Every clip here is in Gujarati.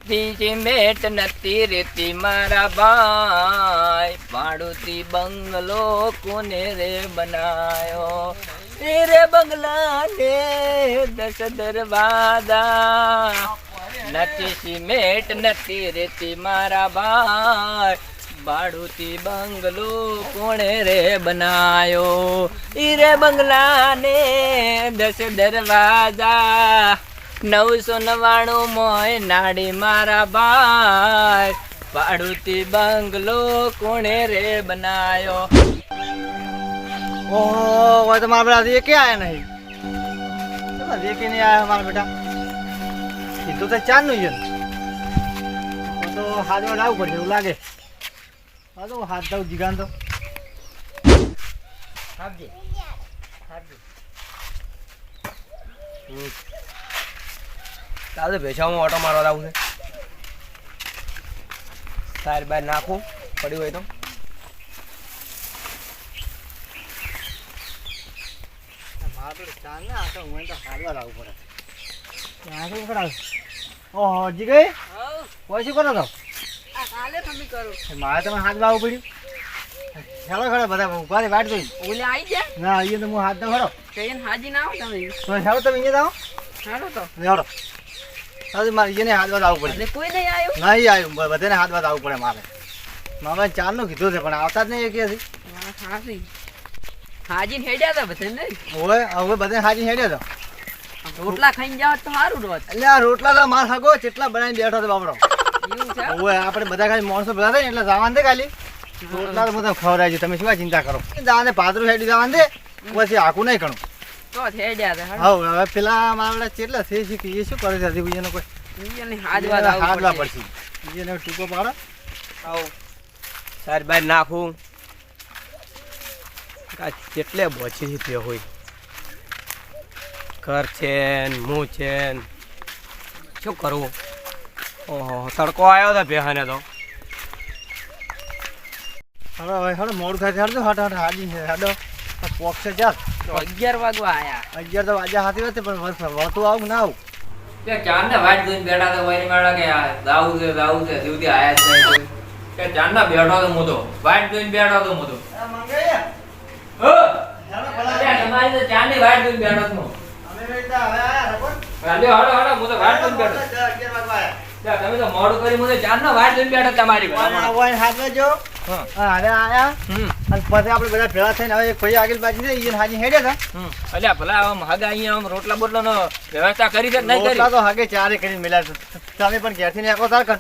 મેટ નથી રેતી મારા ભાઈ, ભાડુતી બંગલો કોને રે બનાયો, એ રે બંગલા ને 10 દરવાજા, નથી સિમેન્ટ નથી રેતી મારા ભાઈ, ભાડુતી બંગલો કોણે રે બનાયો, ઈ રે બંગલા ને 10 દરવાજા, 999 મોય નાડી મારા ભાઈ, ભાડુતી બંગલો કોણે રે બનાયો. ઓહો वो तो मारा बेटा ये क्या आया नहीं चलो लेके नहीं आया हमारा बेटा ये तो चार नहीं है वो तो हाथ में लाव पड़े वो लागे हाँ तो हाथ दो जिगान तो હાજી તારે ભેસામાં ઓટો મારવા આવું છે તાર બાર નાખું પડ્યું હોય તો मारा तो चार ना तो मैं तो हाथ में लाव पड़े यहाँ से करा ओह जी गए वैसे करो तो આ કાલે તમે કરો मारा तो हाथ में लाव पड़ी चलो खड़े बता ऊपर बैठ गई ઓલે આવી ગયા ना ये तो मुँह हाथ में खड़ो કઈને હાજી ના આવો તમે तो चलो तुम ये जाओ હાલો તો चलो अरे मारे ये हाथ में लाव पड़ी એટલે કોઈ નહીં આવ્યો નહીં આવ્યું બધાને હાથ વાત આવવું પડે મારે મામા ચારનું કીધું છે પણ આવતા જ નહીં ક્યાંથી હાજી હાજી હેડ્યા હતા બધા નહીં હવે હવે બધાને હાજી હેડ્યો તો રોટલા ખાઈને જાવ તો સારું રોજ એટલે આ રોટલા તો માર હગો કેટલા બનાવીને બેઠો હતો બાપડો એવું છે હવે આપણે બધા ખાલી માણસો બધા થાય ને એટલે જવાન દે ખાલી રોટલા તો બધા ખવડાવી છે તમે શું ચિંતા કરો દાને પાતળું હેડી જવાન દે પછી આખું નહીં કણું તો હેડ્યા હતા હવે પેલા મારા કેટલા છે શીખી એ શું કરે છે હજી એનો કોઈ હાડવા પડશે એને ટૂંકો પાડો આવું તાર બાર નાખું કેટલે બોચી તે હોય ઘર છે ને મું છે ને શું કરવું ઓહો તડકો આવ્યો હતો ભેહાને તો હવે હવે હડો મોડું થાય હાડો હટ હટ હાજી છે હાડો પોક છે ચાલ 11 વાગવા આયા 11 તો વાગ્યા હાથી વાત પણ વળતું આવું ના આવું કે ચાંદના વાટ જોઈને બેઠા તો વળી માળા કે દાઉ છે સુધી આયા જ નહીં કોઈ કે ચાંદના બેઠો તો હું તો વાટ જોઈને બેઠો તો હું તો હો તમારી તો ચાંદની વાટ જોઈને બેઠો તો હાલો હું તો વાટ જોઈને બેઠો તમે તો મોડું કરી મને ચાંદના વાટ જોઈને બેઠો તમારી હાથ જો હવે આયા અને પછી આપણે બધા ભેળા થઈને હવે એક ભાઈ આગળ બાજુ ને ઈયન હાજી હેડ્યા હતા અલ્યા ભલા આમ હગા અહીંયા આમ રોટલા બોટલાનો વ્યવસ્થા કરી છે કે નહીં કરી રોટલા તો હાગે ચારે કરીને મિલાય તમે પણ ઘેરથી નાખો તાર કર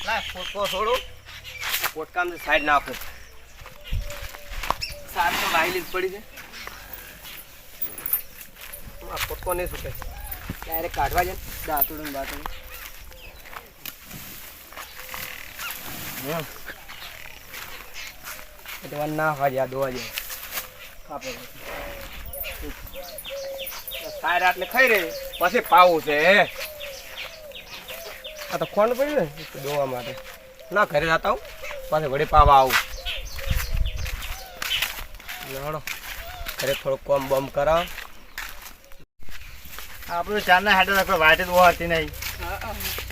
ના ફોટકો છોડું પોટકામ સાઈડ નાખું સાર તો વાયલી જ પડી છે આ પોટકો નહીં સુકે ડાયરેક્ટ કાઢવા જાય દાંતડું ને દાંતડું એટલે ના હોય દોવા જાય કાપે સાયર આટલે ખાઈ રહી પછી પાવું છે આ તો ખોંડ પડ્યું ને દોવા માટે ના ઘરે જતા હું પાછું વળી પાવા આવું હળો ઘરે થોડુંક કોમ બોમ કરાવ આપણે ચારના હાડે આપણે વાટે તો હતી નહીં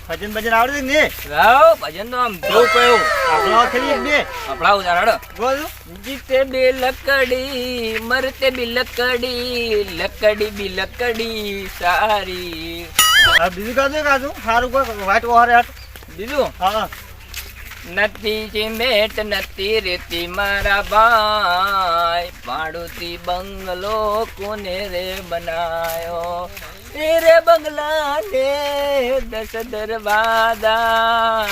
ભજન ભજન આવડે ને રાવ ભજન તો આમ જોઉં કયું આપણો ખેલી ને આપણા ઉદાહરણ બોલ જીતે બે લકડી મરતે બી લકડી બી લકડી સારી આ બીજું કાજુ સારું કોઈ વાટ ઓહરે હટ બીજું હા નથી સિમેન્ટ નથી રેતી મારા ભાઈ, ભાડુતી બંગલો કોને રે બનાયો, એ રે બંગલા ને 10 દરવાજા,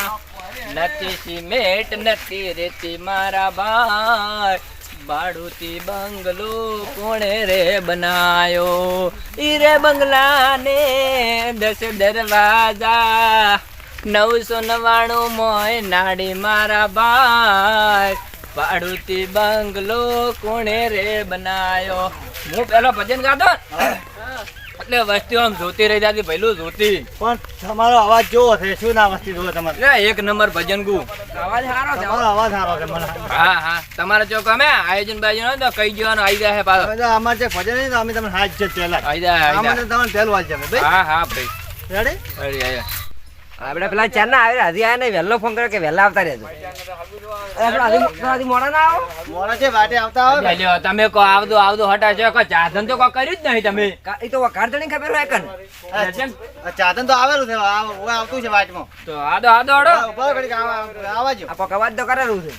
નથી સિમેન્ટ નથી રેતી મારા ભાઈ, ભાડુતી બંગલો કોણે રે બનાયો, ઈ રે બંગલા ને 10 દરવાજા, 999 મોય નાડી મારા ભાઈ, ભાડુતી બંગલો કોણે રે બનાયો. હું પેલો ભજન ગાતો એટલે વસ્તી આમ જોતી રહી જાતી ભઈલું જોતી. પણ તમારો અવાજ જોવો છે, શું ના વસ્તી જોવો તમારે? એટલે એક નંબર ભજન ગુ. અવાજ સારો છે તમારો અવાજ સારો છે મને. હા તમારે જો ગમે આયોજન બાયોજન હોય તો કઈ જવાનું આવી જાય પાછો. હવે તો અમારે જે ભજન નહીં તો અમે તમને હાથ છે પહેલા આવી જાય અમારે તમને પહેલું હાથ છે ભાઈ. હા ભાઈ રેડી? રેડી આયા. આપણે પેલા ચાર ના આવે હજી આયા નહીં વહેલો ફોન કર્યો કે વહેલા આવતા રહેજો. હજી મોડા ના આવો. મોડા છે વાટે આવતા આવે ને. લ્યો, તમે કો આવદો હટા છે કોઈ ચાધન તો કોઈ કર્યું જ નહીં તમે. એ તો વખાણ તો નહીં ખબર હોય કન. આ ચાદન તો આવેલું છે આવતું છે વાટમાં. તો આદો હડો. ઉભા ઘડીક આવાજો. આ પોક અવાજ તો કરેલું છે.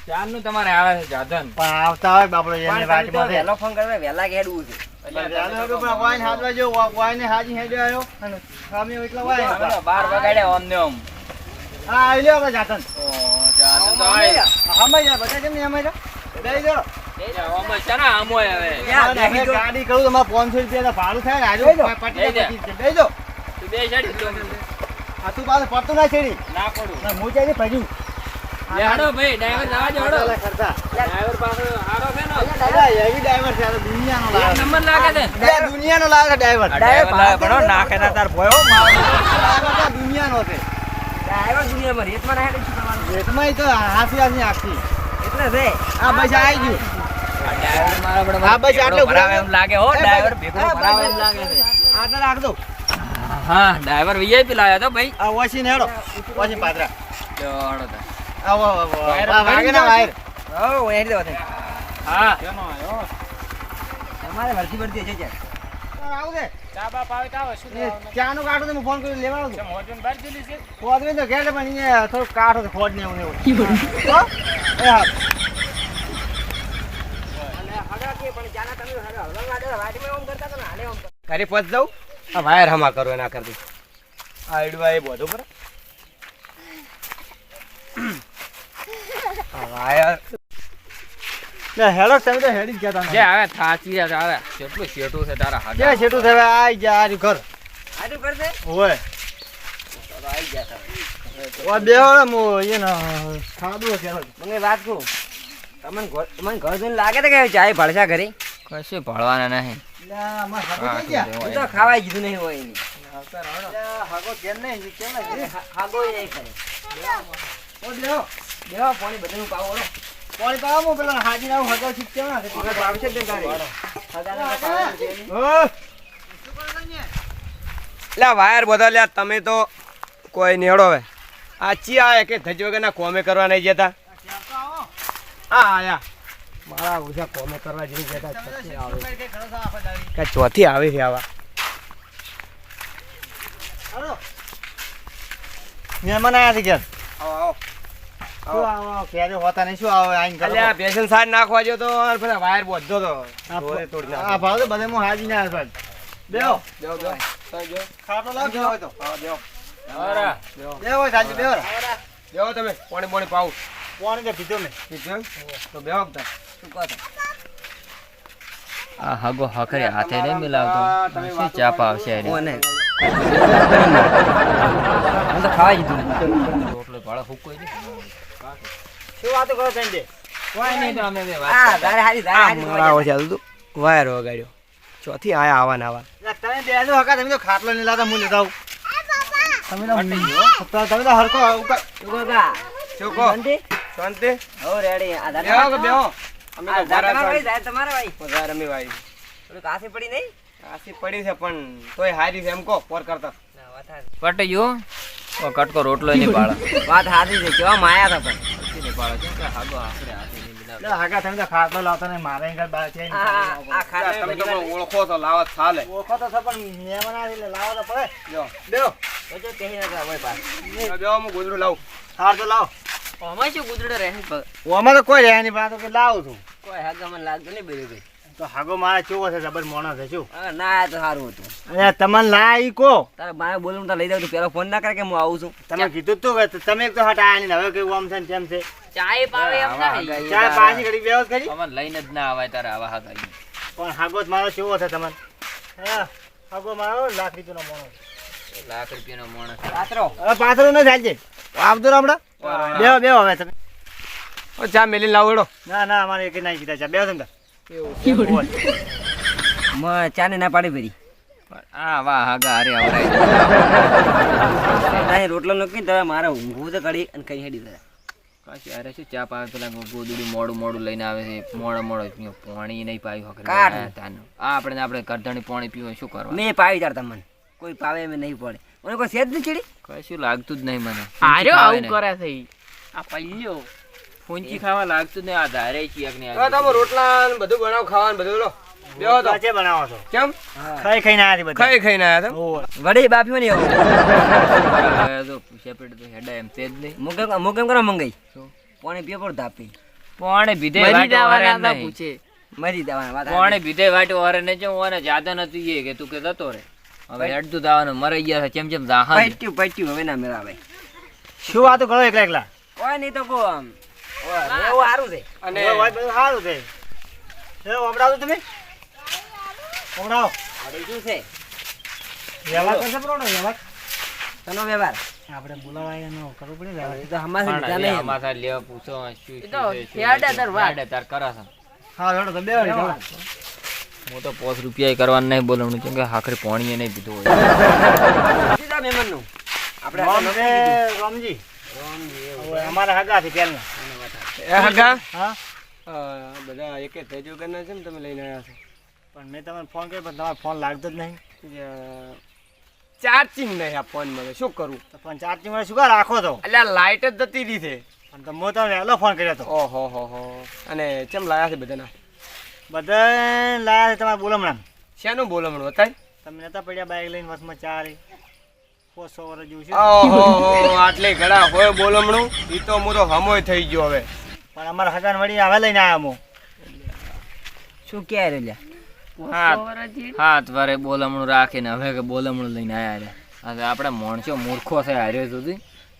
ચાર નું તમારે આવે છે ચાધન. પણ આવતા હોય બાપડો એની વાટમાં છે. વહેલો ફોન કર્યો વહેલા હેડવું છે. વાઈને હાથવા જો વાઈને હાજી હેડ્યો આવ્યો અને સામે એટલા વાય 12 વગાડ્યા ઓમ ને ઓમ. હા આવી લ્યો આપણે ચાદન. ચાધન તો આવે. હમાઈ જા બધા કેમ નહીં હમાઈ જા બેહી જાઓ. ઓમ છે ને આમ હોય હવે. હવે ગાડી કરું તમારે 500 રૂપિયા ભાડું થાય ને આજુ પટી બેહી જાઓ. તું બે છડી તો આ તું પાછું પડતું ના છેડી ના પડું. ના હું ચાલી પડ્યું. લે હડો ભાઈ ડ્રાઈવર જવા જો હડો. ખર્ચા ડ્રાઈવર પાસે હારો છે ને. અલા એવી ડ્રાઈવર છે આ તો દુનિયાનો એક લાગે. નંબર લાગે છે. આ દુનિયાનો લાગે ડ્રાઈવર. ડ્રાઈવર લાગે પણ નાખે ના તાર ભયો મારો. ડ્રાઈવર તો દુનિયાનો છે. આવ્યો દુનિયામાં રેતમાં ના હેડે શું કરવાનું? રેતમાં તો હાથી આખી એટલે છે. આ બસ આવી ગયું. ડ્રાઈવર મારા બડે હા, બસ આટલું ભરાવે એમ લાગે હો ડ્રાઈવર ભેગો ભરાવે એમ લાગે છે. આટલા રાખ દો. હા ડ્રાઈવર વીઆઈપી લાવ્યો તો ભાઈ. આ વોશી હેડો વોશી પાદરા જો હડો તા. આવો વાગે ના વાયર. હો હેડી દેવા છે. હા તમારે વળતી વળતી છે છે. આવું દે ચા બા પાવે તો આવે શું ચા નું કાઢો તો હું ફોન કરી લેવાનો છું. મોજન બાર જેલી છે. ખોદ તો ઘેર પણ અહીંયા થોડું કાઢો તો ખોદ ને એવું એવું. હો? એ હા ઘરે પહોંચ જાઉં આ વાયર હમા કરો એના કરતી આઈડવા એ બધું પર આ વાયર લે હેડો તમે તો હેડી જ ગયા જે આવે થાચી જાય આવે કેટલું શેટું છે તારા હાથ. કે છેટું થવે આઈ જા આરી ઘર આટલું કરશે ઓય આવી ગયા તમે. ઓ બેહો મો એને ખાધું છે મને વાત કહું તમને ઘર જોઈને લાગે છે કે ચાય ભળશા ઘરે કશું ભળવાના નહીં. લા માં હાગો થઈ ગયા હું તો ખાવાય કીધું નહીં હોય એની. લા હાગો કેમ નહીં કેમ નહીં હાગો નહીં કરે. ઓ બેહો દેવા પાણી બધું પાવો રો. પાણી પાવા મો પેલા હાજી ના હાગો છીક કેમ ના હવે પાવશે જ ગાડી. ઓ લે વાયર બધા લ્યા તમે તો કોઈ નેડો હવે આ ચી આયા કે ધજ વગરના કોમે કરવા નહીં જતા. હા આયા મારા ઓછા કોમે કરવા જઈ જતા છથી આવે કે ચોથી આવે છે આવા. હાલો મહેમાન આયા છે ઘેર. આવો શું આવો ક્યારે હોતા નહીં શું આવો આઈન કરો અલ્યા પેશન સાર નાખવા જો તો પેલા વાયર બોધતો તો તોડે તોડી આ ભાવ તો બધે હું હાજી ના ભાઈ બેહો દેવો દેવો ખાટલો લાવ જો હોય તો હા દેવો અરે બેહો સાજી બેહો દેવો તમે પાણી પાણી પાવું પાણી દે પીધો મેં પીધું તો બેહો તા શું કહો છો? આ હગો હખરે હાથે નહીં મિલાવતો. શું ચા પાવશે એને? કોને હું તો ખાવા જીધું રોટલો ભાડો ફૂકો છે. શું વાતો કરો સંજય કોઈ નહીં તો અમે બે વાત આ કરતા. તારે હારી તારે મારા ઓછા હતું વાયર વગાડ્યો ચોથી આયા આવાના આવા. તમે બેનો હકા તમે તો ખાટલો નહીં લાવતા હું લેતા આવું તમે તો હરકો ગોગા શું કહો શાંતિ શાંતિ હો રેડી આ બેહો કે બેહો અમે તો તમારા ભરા ભાઈ જાય તમારા ભાઈ પગાર અમે ભાઈ થોડી કાસી પડી નહીં? કાશી પડી છે પણ તોય હારી છે એમ કહો પોર કરતા. ના, વાત પટી ગયો ઓ કટકો રોટલો નહીં પાડે સાચી છે. કેવા માયા હતા પણ. નહીં પાડે કેમ કે હાગો હાથે હાથે નહીં મિલાવતો. લે, હાગા તમે તો ખાટલો લાવતા નહીં, મારે અહીં ઘર બહાર છે નહીં. આ ખાટલા તમે તો પણ ઓળખો તો લાવત ચાલે. ઓળખો તો છે પણ મહેમાન આવે એટલે લાવો તો પડે. જો બેહો. તો કહી ના હોય પાસ બેહો, હું ગોદડું લાવું. હાર તો લાવો. આમાં શું ગુદડો રહે છે? ઓમાં તો કોઈ રહે નહીં, પણ આ તો કે લાવું છું. કોઈ હાગા મને લાગતું નહીં બધું કઈ. તો હાગો મારા કેવો છે, જબર મોણસ છે શું? ના તો સારું હતું. અને તમને લાઈ કો તારે મારે બોલું તો લઈ જાવ તું પેલો ફોન ના કરે કે હું આવું છું. તમે કીધું તું કે તમે એક તો હટ આયા નહીં, હવે કેવું આમ છે ને તેમ છે. ચાય પાવે એમ નહીં. ચાર પાછી ઘડી બેહો જ ખરી. અમને લઈને જ ના આવાય તારે આવા હાથ આવી. પણ હાગો જ મારો કેવો છે તમને? હા, હાગો મારો લાખ રૂપિયાનો મોણસ. લાખ રૂપિયાનો માણસ. પાત્રો હવે પાછળ ન ચાલજે, આવતો રહો હમણાં. બેહો બેહો હવે તમે. ઓ ચા મેલી લાવડો. ના ના, અમારે એક નહીં કીધા ચા. બેહો તમે. ચા ને ના પાડી ભરી આ વાહ હાગા અરે આવરાય તારે રોટલો નક્કી તમે મારે ઊંઘવું તો કરી અને કઈ હેડી જાય કાશી અરે શું ચા પાવે પેલા ગોદડી મોડું લઈને આવે છે મોડો પાણી નહીં પાયું કાઢ. આપણે કરધણી પાણી પીવું શું કરવા મેં પાવી તાર તમને કોઈ પાવે એમ નહીં પડે મને કોઈ સેજ નહીં ચડી કશું લાગતું જ નહીં મને આર્યો આવું કરે છે ઈ. આ પલ્યો ફૂંચી ખાવા લાગતું જ નહીં આ ધારે ચિયાક ને હવે તમે રોટલા ને બધું બનાવો ખાવાનું બધું લો બેહો તો સાચે બનાવો છો કેમ ખાઈ ખાઈને આયા છે બધા ખાઈને આયા ઓવે. વડે બાફ્યો નહીં તો પૂછ્યા પેટ તો હેડા એમ તે જ નહીં મોકેમ કરો મંગાઈ પાણી પીએ પર ધાપી પાણી ભીધે મરી વાટે વારે જવાના હતા નહીં. પૂછે મરી જવાના વાત પાણી ભીધે વાટે વારે ને જો ઓને જાતા નતું એ કે તું કે જતો રે હવે હેડતું દાવાનું મરી ગયા છે ચેમ દાહા પટ્યું હવે ના મેળા ભાઈ શું વાતો કરો એકલા એકલા કોઈ નહીં તો કો આમ એવું સારું છે અને ઓવે, વાત બધું સારું છે એ ઓબડાવો તમે ઓબડાવો શું છે વ્યવહાર કરશે બરોબર વ્યવહાર તનો વ્યવહાર આપણે બોલાવાય એનો કરવું પડે વ્યવહાર એ તો હમાસે લીધા નહીં અમાસા લેવા પૂછો શું એ તો શું છે, હેડે શું તાર છે, વાત. હેડે તાર કરા છે હા હેડો તો બે વાળી જાઓ. હું તો 5 રૂપિયા કરવાનું નહીં બોલવાનું કેમ કે આખરે પાણી નહીં પીધું હોય સીધા મહેમાનનું આપણે નામ છે રામજી ઓવે, અમારા હગા છે પહેલના એ હગા હા બધા એક થઈ જો કરના છે ને તમે લઈને આવ્યા છો પણ મેં તમને ફોન કર્યો પણ તમારો ફોન લાગતો જ નહીં ચાર્જિંગ નહીં આ ફોન મને શું કરું તો પણ ચાર્જિંગ વાળા શું કા રાખો તો એટલે આ લાઈટ જ જતી રહી છે પણ તો હું તમને વહેલો ફોન કર્યો હતો ઓહો હો અને ચેમ લાયા છે બધાના બધા લાયા છે તમારા બોલમણા શેનું બોલમણું બતાય તમે નતા પડ્યા બાઈક લઈને વસમાં ચારે 500 વર્ષ જેવું છે ઓહો આટલે ઘડા હોય બોલમણું ઈ તો હું તો હમોય થઈ ગયો હવે પણ અમારા હગાન વળી હવે લઈને આવ્યા હું શું કહે રે હાથ વારે બોલમણું રાખીને હવે કે બોલમણું લઈને આયા રે હવે આપણા માણસો મૂર્ખો છે હાર્યો સુધી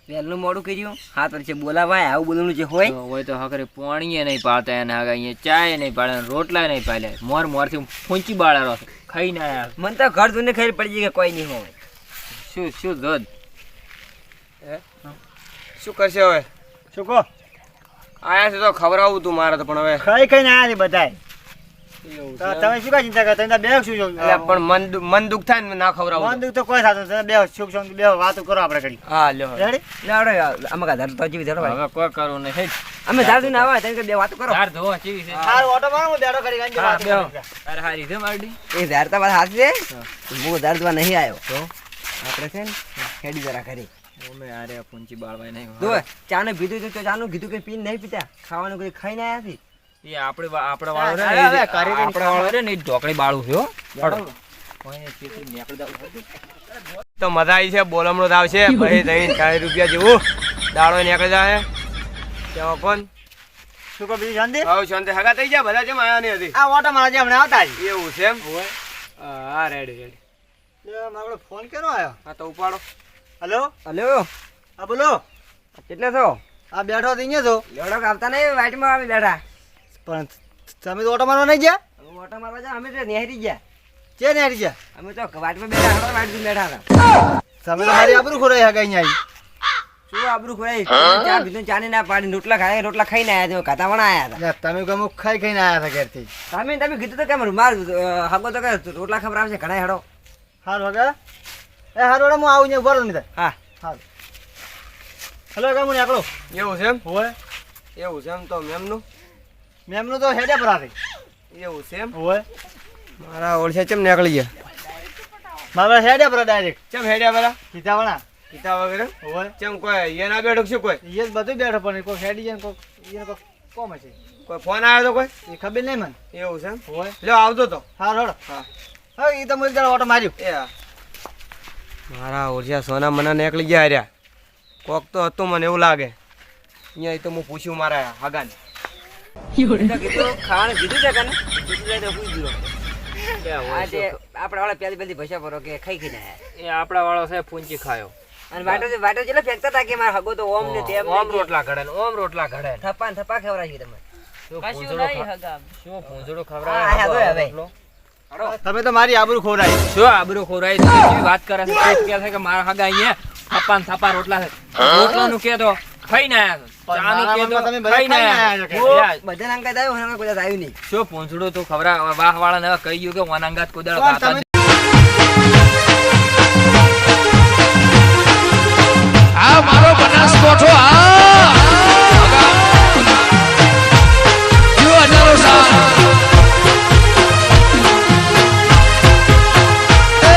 વહેલું મોડું કર્યું હાથ વર્ષે બોલાવાય આવું બોલવાનું જે હોય હોય તો હકરે પાણીએ નહીં પાડતા એને આગળ અહીંયા ચાય નહીં પાડે રોટલા નહીં પાડે મોરથી ફૂંચી બાળારો છે ખાઈને આયા મને તો ઘર જોઈને ખબર પડી ગઈ કે કોઈ નહીં હોય શું ધોધ શું કરશે હવે શું કહો આયા છે તો ખવડાવું તું મારે તો પણ હવે ખાઈ ખાઈને આવ્યા છે બધાય એવું તો તમે શું કા ચિંતા કરતા બે શું છો એટલે પણ મન દુખ થાય ને ના ખવડાવું મન દુઃખ તો કોઈ થતું નથી. બે સુખ શાંતિ બે વાતો કરો આપણે ઘડી હા લ્યો રેડી લાવડો અમે કા ધર તો જીવી ધરો ભાઈ હવે કોઈ કરવું નહીં અમે ધાર દઈને આવા તમે કે બે વાતો કરો ધાર ધોવા ચીવી છે હાર ઓટો મારો હું બેઠો કરી ગાંધી હા, વાતો બેહો. કરી. તારે હારી છે મારડી એ ધાર તો વાત હાથ છે હું ધાર દવા નહીં આવ્યો તો આપણે છે ને હેડી જરા કરી ઓમે આરે ફૂંચી બાળવાય નહીં જો ચાને પીધું તો ચાનું કીધું કે પીને નહીં પીતા ખાવાનું કોઈ ખાઈને આવ્યા છે એ આપણે વાળો રે હવે, હવે, કરી દે. આપણે વાળો રે ને એ ઢોકળી બાળું છે હો ઓય ચેતરી નીકળી જાવ તો મજા આવી છે બોલમણો જ આવશે પછી 40 રૂપિયા જેવું દાડો નીકળી જાય કેવો કોણ શું કહો બીજી શાંતિ આવ શાંતિ હગા થઈ ગયા બધા જેમ આયા નહીં હતી આ ઓટો મારા જે હમણાં આવતા જ એવું છે એમ હા રેડી મારો ફોન કેનો આવ્યો હા તો ઉપાડો હેલો હલો હા બોલો કેટલે છો આ બેઠો તો અહીંયા છો લેવડો આવતા નહીં વાઈટમાં આવી બેઠા પણ તમે તો ઓટો મારવા નહીં ગયા અમે ઓટા મારવા જા અમે તો નેહરી ગયા છે ને હારી ગયા અમે તો વાટમાં બેઠા હતા વાટમાં બેઠા હતા તમે તો મારી આબરૂ ખોરાઈ હગા અહીંયા આવી શું આબરૂ ખોરાઈ ચા પીધું ચાને ના પાડી રોટલા ખાઈને આયા તમે કાતાવણા આયા હતા લે, તમે કહો હું ખાઈ ખાઈને આવ્યા હતા ઘેરથી તમે કીધું તો કેમ માર હગો તો કે રોટલા ખવડાવશે ઘણા હેડો હારું હગા એ હારું હું આવું ને ઉભા રહો નહીં થાય હા હારું હેલો હગા હું નીકળો એવું છે એમ હોય એવું છે એમ તો મેમનું મેમનું તો હેડે પર આવે એવું છે એમ હોય મારા ઓળશે ચેમ નીકળી ગયા મારા હેડે પર ડાયરેક્ટ ચેમ હેડ્યા બધા સીતાવાળા પિતા વગેરે હોય ચેમ કોઈ એ ના બેઠો શું કોઈ એ જ બધું બેઠો પણ કોઈ હેડી જાય કોઈ એને કોઈ કોમ હશે કોઈ ફોન આવ્યો તો કોઈ એ ખબર નહીં મને એવું છે એમ હોય લ્યો આવતો તો હા રોડ હા હા એ તો મને જરા ઓટો માર્યું એ હા. મારા ઓળશા સોના મને નીકળી ગયા હાર્યા કોક તો હતું મને એવું લાગે અહીંયા તો હું પૂછ્યું મારા હગાને કીધું ખાવાનું કીધું છે કને કીધું છે તો પૂછી દો આજે આપણે વાળા પહેલી ભાષા પરો કે ખાઈ ખાઈને આયા એ આપણા વાળો છે ફૂંચી ખાયો અને વાટો જેટલા ફેંકતા હતા કે મારા હગો તો ઓમ ને તેમ ઓમ રોટલા ઘડે ને ઓમ રોટલા ઘડે થપ્પા ખવડાવી તમે શું કશું પૂંછડો નહીં હગામ શું પૂંછડો હા, હા, ખવડાવે હવે. રોટલો? તમે તો મારી આબરૂ ખોરાઈ શું આબરૂ ખોરાઈ તું કેવી વાત કરે છે તું કહે છે કે મારા હગા અહીંયા થપ્પા રોટલા છે રોટલાનું કે તો ખાઈને આયા છો ચાનું કે તો તમે બધા ખાઈને ખાઈને આયા આયા છો છો. કે? યાર, બધા અંગાત આવ્યો અને કોઈ આવ્યું નહીં શું પૂંછડું તું ખવડાવે વાહ વાળાને હવે કહી ગયું કે વનાંગાત કોદાળો પણ ખાતા તમે જ મારો બનાસકોઠો આ